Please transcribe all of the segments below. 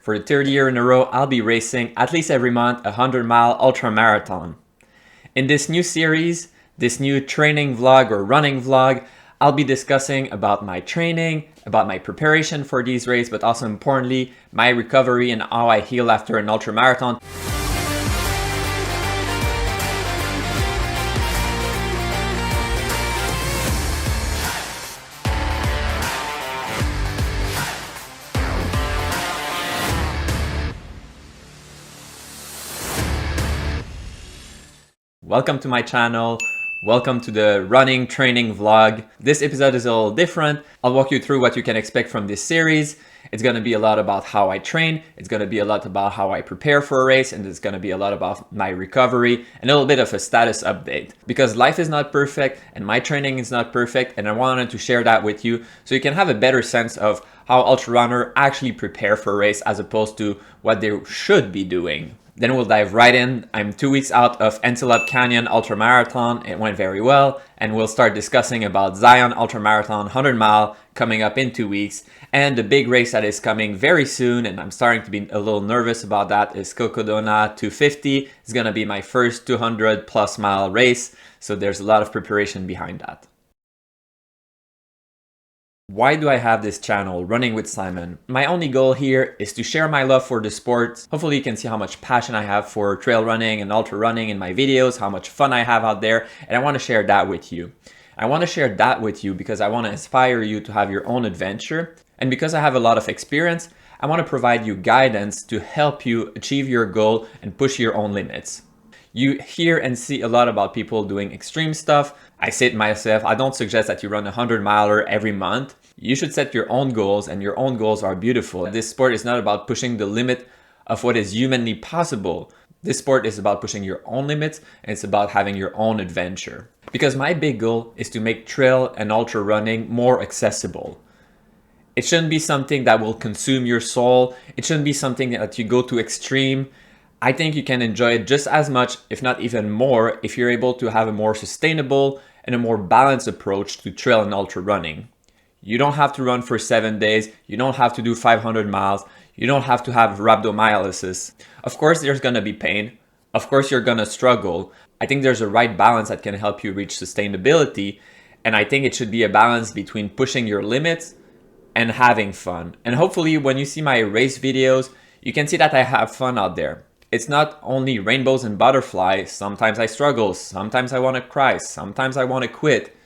For the third year in a row, I'll be racing at least every month a 100-mile ultra marathon. In this new series, this new training vlog or running vlog, I'll be discussing about my training, about my preparation for these races, but also importantly, my recovery and how I heal after an ultra marathon. Welcome to my channel. Welcome to the running training vlog. This episode is a little different. I'll walk you through what you can expect from this series. It's going to be a lot about how I train. It's going to be a lot about how I prepare for a race, and it's going to be a lot about my recovery and a little bit of a status update. Because life is not perfect and my training is not perfect, and I wanted to share that with you so you can have a better sense of how ultra runner actually prepare for a race as opposed to what they should be doing. Then we'll dive right in. I'm 2 weeks out of Antelope Canyon Ultra Marathon. It went very well. And we'll start discussing about Zion Ultra Marathon 100 mile coming up in 2 weeks. And the big race that is coming very soon, and I'm starting to be a little nervous about that, is Cocodona 250. It's going to be my first 200 plus mile race. So there's a lot of preparation behind that. Why do I have this channel, Running with Simon? My only goal here is to share my love for the sport. Hopefully you can see how much passion I have for trail running and ultra running in my videos, how much fun I have out there, and I want to share that with you. I want to share that with you because I want to inspire you to have your own adventure. And because I have a lot of experience, I want to provide you guidance to help you achieve your goal and push your own limits. You hear and see a lot about people doing extreme stuff. I say it myself, I don't suggest that you run a 100-miler every month. You should set your own goals, and your own goals are beautiful. This sport is not about pushing the limit of what is humanly possible. This sport is about pushing your own limits, and it's about having your own adventure. Because my big goal is to make trail and ultra running more accessible. It shouldn't be something that will consume your soul. It shouldn't be something that you go to extreme. I think you can enjoy it just as much, if not even more, if you're able to have a more sustainable and a more balanced approach to trail and ultra running. You don't have to run for 7 days. You don't have to do 500 miles. You don't have to have rhabdomyolysis. Of course, there's going to be pain. Of course, you're going to struggle. I think there's a right balance that can help you reach sustainability. And I think it should be a balance between pushing your limits and having fun. And hopefully when you see my race videos, you can see that I have fun out there. It's not only rainbows and butterflies. Sometimes I struggle. Sometimes I want to cry. Sometimes I want to quit.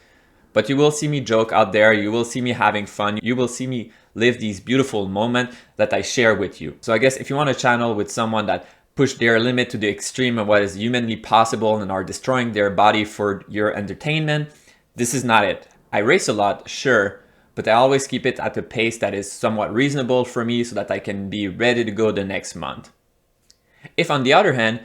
But you will see me joke out there, you will see me having fun, you will see me live these beautiful moments that I share with you. So I guess if you want a channel with someone that pushed their limit to the extreme of what is humanly possible and are destroying their body for your entertainment, this is not it. I race a lot, sure, but I always keep it at a pace that is somewhat reasonable for me so that I can be ready to go the next month. If on the other hand,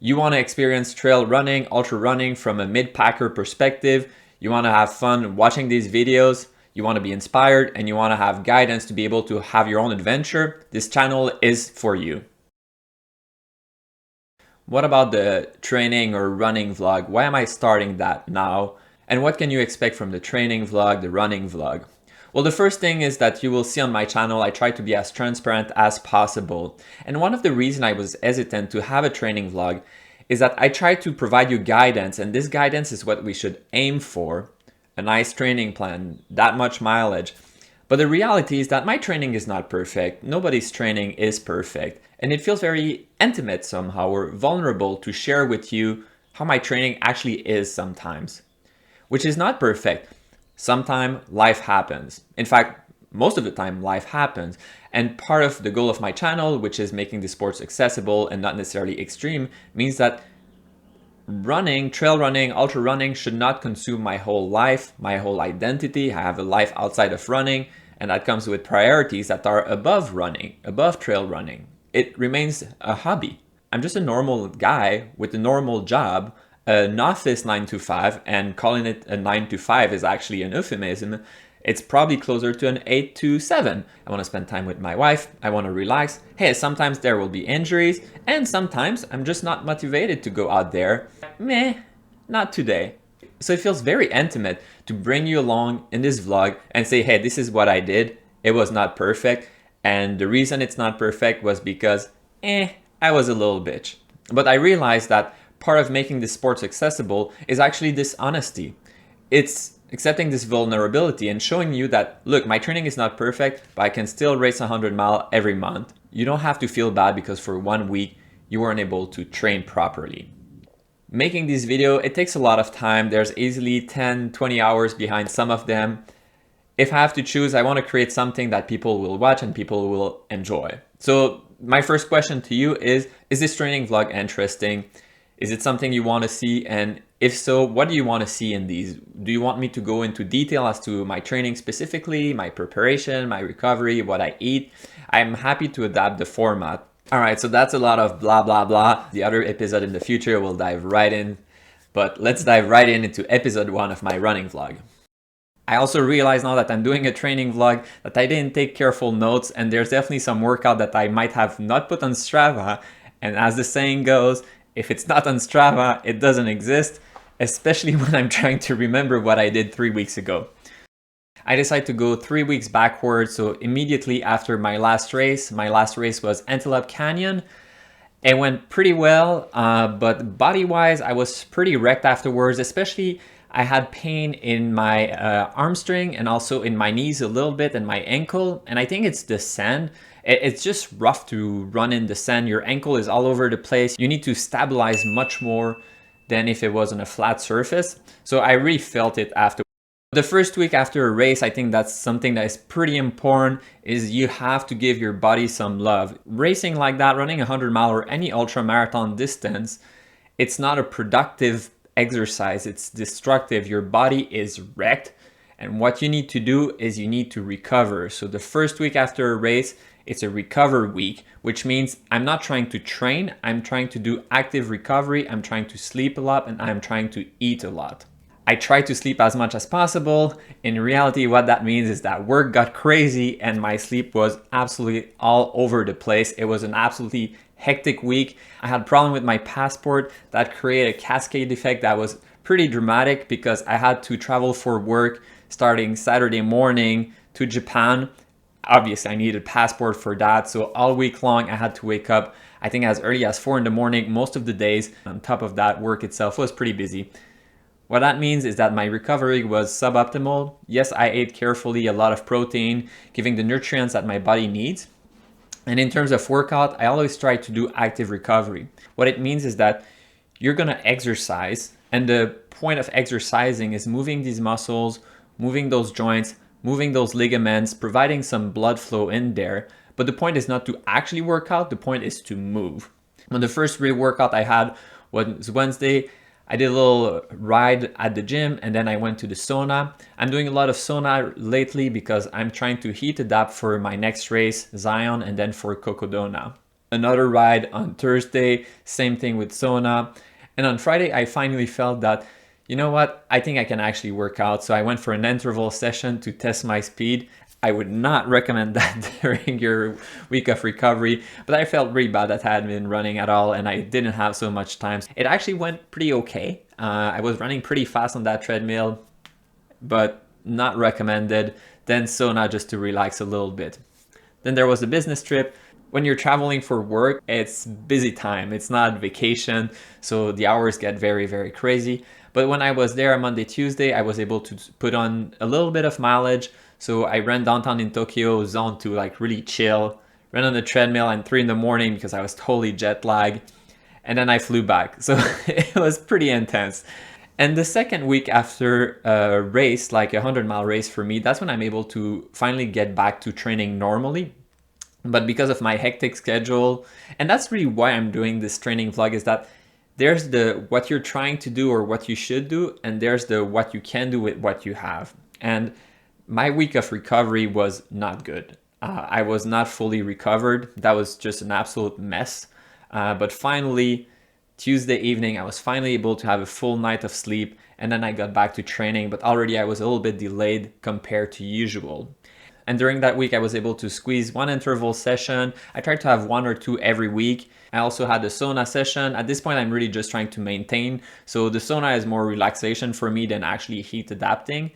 you want to experience trail running, ultra running from a mid-packer perspective, you want to have fun watching these videos, you want to be inspired, and you want to have guidance to be able to have your own adventure, this channel is for you. What about the training or running vlog? Why am I starting that now? And what can you expect from the training vlog, the running vlog? Well, the first thing is that you will see on my channel, I try to be as transparent as possible. And one of the reasons I was hesitant to have a training vlog is that I try to provide you guidance, and this guidance is what we should aim for. A nice training plan, that much mileage. But the reality is that my training is not perfect. Nobody's training is perfect. And it feels very intimate somehow, or vulnerable to share with you how my training actually is sometimes. Which is not perfect. Sometimes life happens. In fact, most of the time life happens. And part of the goal of my channel, which is making the sports accessible and not necessarily extreme, means that running, trail running, ultra running should not consume my whole life, my whole identity. I have a life outside of running, and that comes with priorities that are above running, above trail running. It remains a hobby. I'm just a normal guy with a normal job, an office 9 to 5, and calling it a 9 to 5 is actually an euphemism. It's probably closer to an 8 to 7. I want to spend time with my wife. I want to relax. Hey, sometimes there will be injuries, and sometimes I'm just not motivated to go out there. Meh, not today. So it feels very intimate to bring you along in this vlog and say, hey, this is what I did. It was not perfect. And the reason it's not perfect was because, I was a little bitch. But I realized that part of making this sport accessible is actually this honesty. It's accepting this vulnerability and showing you that, look, my training is not perfect, but I can still race 100 mile every month. You don't have to feel bad because for 1 week you weren't able to train properly. Making this video, it takes a lot of time. There's easily 10, 20 hours behind some of them. If I have to choose, I want to create something that people will watch and people will enjoy. So my first question to you is this training vlog interesting? Is it something you want to see? And if so, what do you want to see in these? Do you want me to go into detail as to my training specifically, my preparation, my recovery, what I eat? I'm happy to adapt the format. All right, so that's a lot of blah, blah, blah. The other episode in the future will dive right in, but let's dive right into episode 1 of my running vlog. I also realize now that I'm doing a training vlog that I didn't take careful notes, and there's definitely some workout that I might have not put on Strava. And as the saying goes, if it's not on Strava, it doesn't exist, especially when I'm trying to remember what I did 3 weeks ago. I decided to go 3 weeks backwards, so immediately after my last race was Antelope Canyon. It went pretty well, but body-wise, I was pretty wrecked afterwards, especially I had pain in my arm string and also in my knees a little bit and my ankle, and I think it's the sand. It's just rough to run in the sand. Your ankle is all over the place. You need to stabilize much more than if it was on a flat surface. So I really felt it after. The first week after a race, I think that's something that is pretty important, is you have to give your body some love. Racing like that, running 100 mile or any ultra marathon distance, it's not a productive exercise, it's destructive. Your body is wrecked, and what you need to do is you need to recover. So the first week after a race, it's a recover week, which means I'm not trying to train, I'm trying to do active recovery, I'm trying to sleep a lot, and I'm trying to eat a lot. I try to sleep as much as possible. In reality, what that means is that work got crazy and my sleep was absolutely all over the place. It was an absolutely hectic week. I had a problem with my passport that created a cascade effect that was pretty dramatic because I had to travel for work starting Saturday morning to Japan. Obviously, I needed a passport for that. So all week long, I had to wake up, I think as early as 4 in the morning, most of the days. On top of that, work itself was pretty busy. What that means is that my recovery was suboptimal. Yes, I ate carefully, a lot of protein, giving the nutrients that my body needs. And in terms of workout, I always try to do active recovery. What it means is that you're gonna exercise, and the point of exercising is moving these muscles, moving those joints, moving those ligaments, providing some blood flow in there. But the point is not to actually work out, the point is to move. When the first real workout I had was Wednesday, I did a little ride at the gym and then I went to the sauna. I'm doing a lot of sauna lately because I'm trying to heat adapt for my next race, Zion, and then for Cocodona. Another ride on Thursday, same thing with sauna. And on Friday, I finally felt that, you know what, I think I can actually work out. So I went for an interval session to test my speed. I would not recommend that during your week of recovery, but I felt really bad that I hadn't been running at all and I didn't have so much time. It actually went pretty okay. I was running pretty fast on that treadmill, but not recommended. Then sauna just to relax a little bit. Then there was a business trip. When you're traveling for work, it's busy time. It's not vacation, so the hours get very, very crazy. But when I was there Monday, Tuesday, I was able to put on a little bit of mileage. So I ran downtown in Tokyo, zoned to like really chill, ran on the treadmill at 3 in the morning because I was totally jet lagged. And then I flew back. So it was pretty intense. And the second week after a race, like a 100-mile race for me, that's when I'm able to finally get back to training normally. But because of my hectic schedule, and that's really why I'm doing this training vlog, is that there's the what you're trying to do or what you should do, and there's the what you can do with what you have. And my week of recovery was not good. I was not fully recovered. That was just an absolute mess. But finally, Tuesday evening, I was finally able to have a full night of sleep, and then I got back to training, but already I was a little bit delayed compared to usual. And during that week, I was able to squeeze one interval session. I tried to have 1 or 2 every week. I also had a sauna session. At this point, I'm really just trying to maintain. So the sauna is more relaxation for me than actually heat adapting.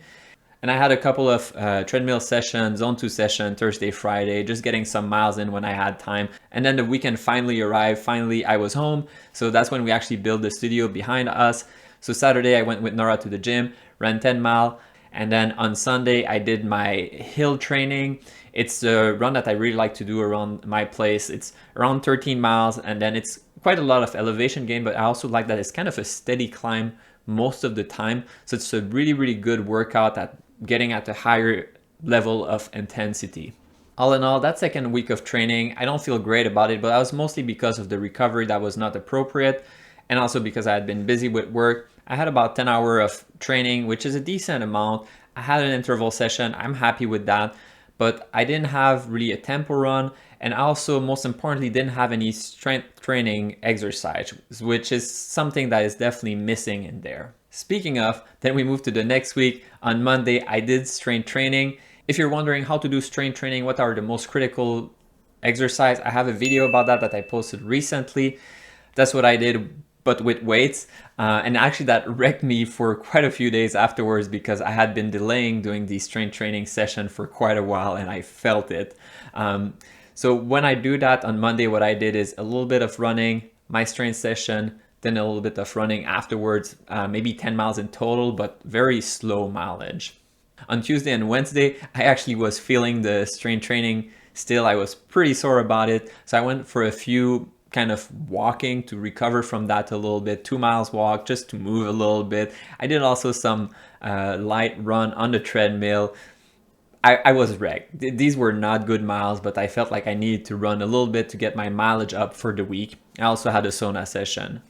And I had a couple of treadmill sessions, zone 2 session, Thursday, Friday, just getting some miles in when I had time. And then the weekend finally arrived. Finally, I was home. So that's when we actually built the studio behind us. So Saturday, I went with Nora to the gym, ran 10 mile. And then on Sunday, I did my hill training. It's a run that I really like to do around my place. It's around 13 miles, and then it's quite a lot of elevation gain, but I also like that it's kind of a steady climb most of the time. So it's a really, really good workout at getting at a higher level of intensity. All in all, that second week of training, I don't feel great about it, but that was mostly because of the recovery that was not appropriate, and also because I had been busy with work. I had about 10 hours of training, which is a decent amount. I had an interval session. I'm happy with that, but I didn't have really a tempo run. And I also, most importantly, didn't have any strength training exercise, which is something that is definitely missing in there. Speaking of, then we moved to the next week. On Monday, I did strength training. If you're wondering how to do strength training, what are the most critical exercise, I have a video about that I posted recently. That's what I did, but with weights. And actually that wrecked me for quite a few days afterwards because I had been delaying doing the strength training session for quite a while and I felt it. So when I do that on Monday, what I did is a little bit of running, my strength session, then a little bit of running afterwards, maybe 10 miles in total, but very slow mileage. On Tuesday and Wednesday, I actually was feeling the strength training still. I was pretty sore about it. So I went for a few kind of walking to recover from that a little bit, 2 miles walk just to move a little bit. I did also some light run on the treadmill. I was wrecked. These were not good miles, but I felt like I needed to run a little bit to get my mileage up for the week. I also had a sauna session.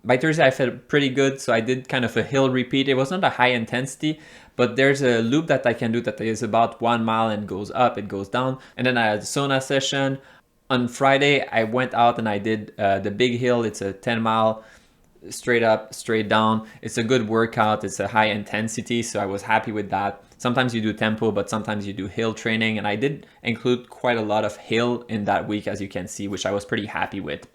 By Thursday, I felt pretty good, so I did kind of a hill repeat. It was not a high intensity, but there's a loop that I can do that is about 1 mile and goes up, it goes down. And then I had a sauna session. On Friday, I went out and I did the big hill. It's a 10 mile straight up, straight down. It's a good workout. It's a high intensity, so I was happy with that. Sometimes you do tempo, but sometimes you do hill training. And I did include quite a lot of hill in that week, as you can see, which I was pretty happy with.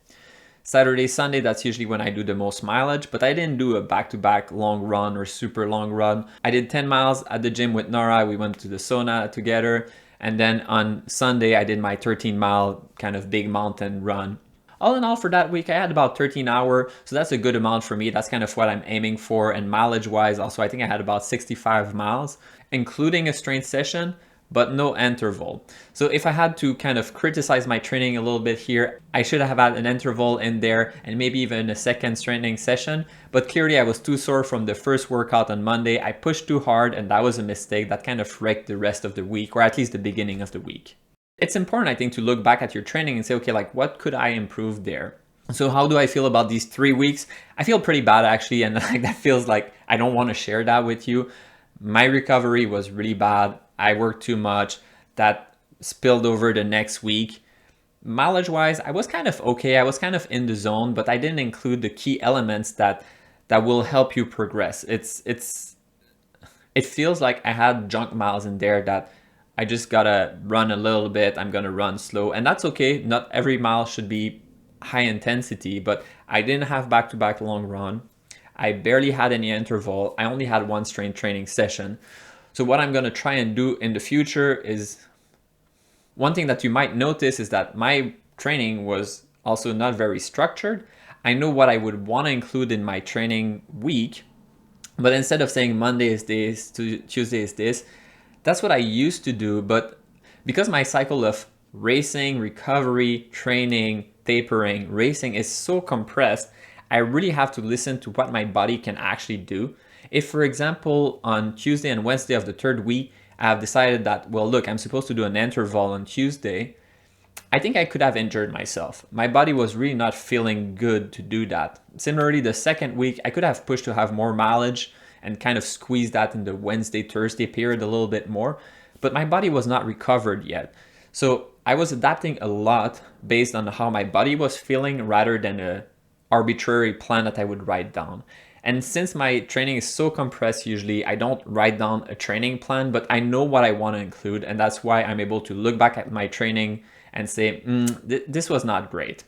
Saturday, Sunday, that's usually when I do the most mileage, but I didn't do a back-to-back long run or super long run. I did 10 miles at the gym with Nora. We went to the sauna together. And then on Sunday, I did my 13-mile kind of big mountain run. All in all, for that week, I had about 13 hours. So that's a good amount for me. That's kind of what I'm aiming for. And mileage-wise, also, I think I had about 65 miles, including a strength session, but no interval. So if I had to kind of criticize my training a little bit here, I should have had an interval in there and maybe even a second strengthening session. But clearly I was too sore from the first workout on Monday. I pushed too hard and that was a mistake that kind of wrecked the rest of the week, or at least the beginning of the week. It's important, I think, to look back at your training and say, okay, like what could I improve there? So how do I feel about these 3 weeks? I feel pretty bad actually, and like that feels like I don't want to share that with you. My recovery was really bad. I worked too much. That spilled over the next week. Mileage wise, I was kind of okay. I was kind of in the zone, but I didn't include the key elements that will help you progress. It feels like I had junk miles in there that I just gotta run a little bit. I'm gonna run slow, and that's okay. Not every mile should be high intensity, but I didn't have back-to-back long run. I barely had any interval. I only had one strength training session. So what I'm going to try and do in the future is, one thing that you might notice is that my training was also not very structured. I know what I would want to include in my training week, but instead of saying Monday is this, Tuesday is this, that's what I used to do. But because my cycle of racing, recovery, training, tapering, racing is so compressed, I really have to listen to what my body can actually do. If, for example, on Tuesday and Wednesday of the third week, I have decided that, well, look, I'm supposed to do an interval on Tuesday, I think I could have injured myself. My body was really not feeling good to do that. Similarly, the second week, I could have pushed to have more mileage and kind of squeeze that in the Wednesday, Thursday period a little bit more, but my body was not recovered yet. So I was adapting a lot based on how my body was feeling rather than a arbitrary plan that I would write down. And since my training is so compressed, usually I don't write down a training plan, but I know what I want to include. And that's why I'm able to look back at my training and say, this was not great.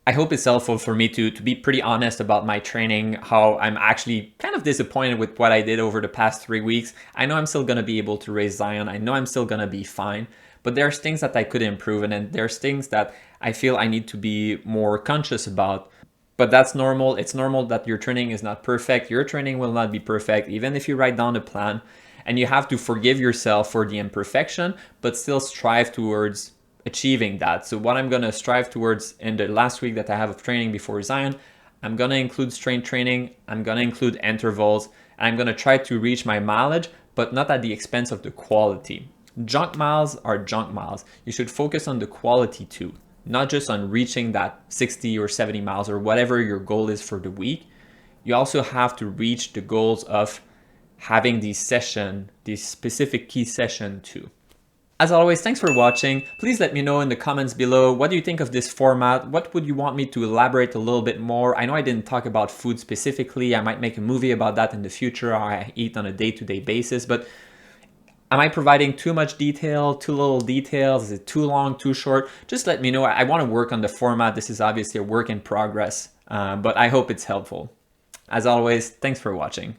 I hope it's helpful for me to be pretty honest about my training, how I'm actually kind of disappointed with what I did over the past 3 weeks. I know I'm still going to be able to race Zion. I know I'm still going to be fine, but there's things that I could improve, and then there's things that I feel I need to be more conscious about. But that's normal. It's normal that your training is not perfect. Your training will not be perfect, even if you write down a plan. And you have to forgive yourself for the imperfection, but still strive towards achieving that. So what I'm going to strive towards in the last week that I have of training before Zion, I'm going to include strength training, I'm going to include intervals, and I'm going to try to reach my mileage, but not at the expense of the quality. Junk miles are junk miles. You should focus on the quality too, not just on reaching that 60 or 70 miles or whatever your goal is for the week. You also have to reach the goals of having these specific key session too. As always, thanks for watching. Please let me know in the comments below, what do you think of this format? What would you want me to elaborate a little bit more? I know I didn't talk about food specifically. I might make a movie about that in the future, how I eat on a day-to-day basis, but am I providing too much detail, too little details? Is it too long, too short? Just let me know. I want to work on the format. This is obviously a work in progress, but I hope it's helpful. As always, thanks for watching.